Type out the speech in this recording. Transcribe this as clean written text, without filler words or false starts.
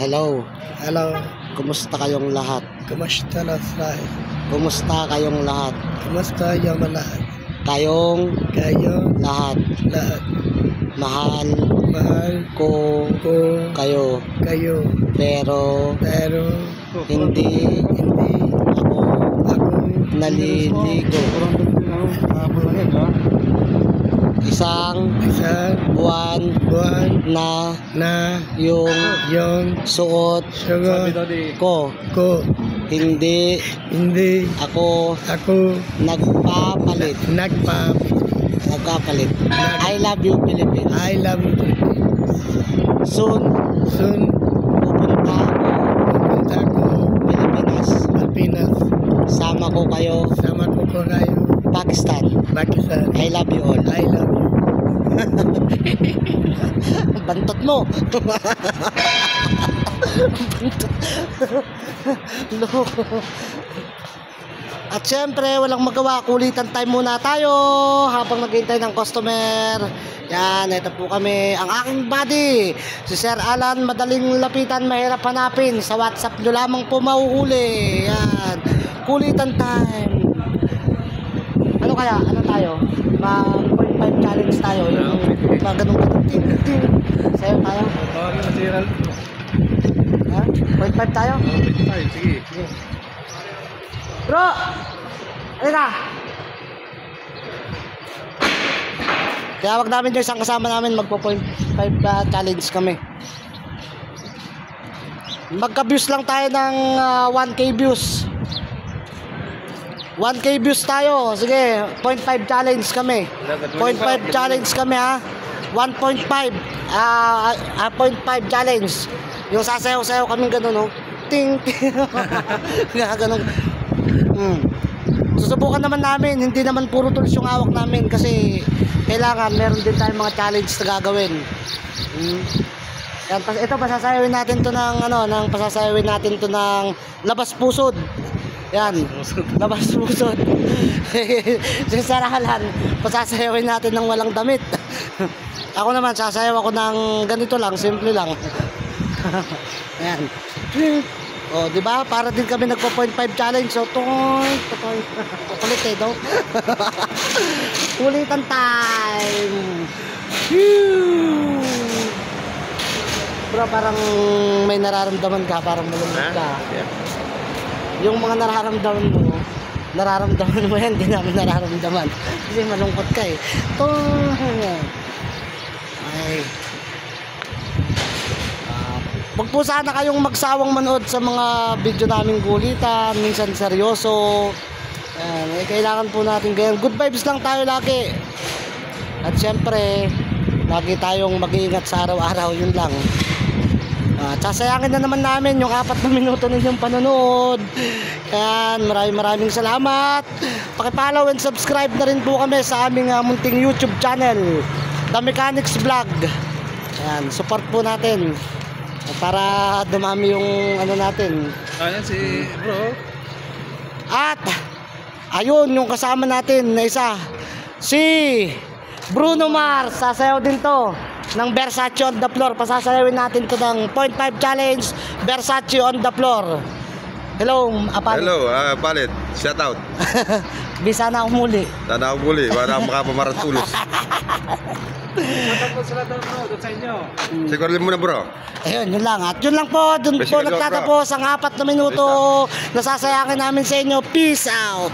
Hello. Hello. Kumusta kayong lahat? Kumusta na tayo? Kumusta kayong lahat? Kumusta yung lahat? Kayong Kayo lahat. lahat. Mahal Mahal ko ko kayo. kayo. Pero Pero hindi hindi ako ako naliligo. Isang buwan buwan na na yung suot sugot ko. Hindi ako nagpapalit. I love you, Philippines. I love you. Soon pupunta ako Pilipinas. Sama ko kayo, Pakistan. I love you all. I love you. Bantot mo. No. At syempre, walang magawa, kulitan time muna tayo habang naghihintay ng customer. Yan, ito po kami, ang aking buddy, si Sir Alan. Madaling lapitan, mahirap hanapin. Sa WhatsApp nyo lamang po mauuli. Yan, kulitan time. Ano kaya? Ano tayo? Mag 0.5 challenge tayo. Yung mga ganun ting. Sayo tayo. Ha? 0.5 tayo? 0.5, sige. Bro! Halika! Tiyawag namin yung isang kasama namin, magpo 0.5 challenge kami. Magka-views lang tayo ng 1k views. 1k views tayo. Sige, 0.5 challenge kami. 0.5 challenge kami ha. 1.5 0.5 challenge. Yung sasayaw-sayaw kami gano'n, no? Ting ting. Ganun. Susubukan naman namin, hindi naman puro tools yung hawak namin kasi kailangan meron din tayong mga challenge na gagawin. Yan, ito pasasayawin natin to ng labas pusod. Yan, labas pusod. Si Sarahalan, pasasayawin natin ng walang damit. Ako naman, sasayaw ako ng ganito lang, simple lang. Ayan. Oh, di ba? Para din kami nagpo 0.5 challenge. So, toy. Kulit eh, no? Kulitan time. Bro, parang may nararamdaman ka, parang malungkot ka. Yung mga nararamdaman mo yan, hindi namin nararamdaman. Kasi malungkot ka eh. Ay. Wag po sana kayong magsawang manood sa mga video naming gulitan, minsan seryoso. Kailangan po natin ganyan. Good vibes lang tayo lagi. At syempre, lagi tayong mag-iingat sa araw-araw, yun lang. Sasayangin na naman namin yung 4 na minuto ninyong panonood. Yan, maraming salamat. Paki-follow and subscribe na rin po kami sa aming munting YouTube channel, The Mechanics Vlog. Yan, support po natin para dumami yung ano natin. Ayan si bro. At ayun yung kasama natin na isa, si Bruno Mars. Sasayaw din to ng Versace on the floor. Pasasayawin natin to ng 0.5 challenge, Versace on the floor. Hello, Palit. Hello, Palit. Shout out. Bisa na umuli. Sana ako muli para makapamaratulos. Matapos sila daw bro, doon sa inyo. Siguro muna bro. Ayun, yun lang. At yun lang po, dun po nagtatapos ang 4 na minuto na sasayangin namin sa inyo. Peace out.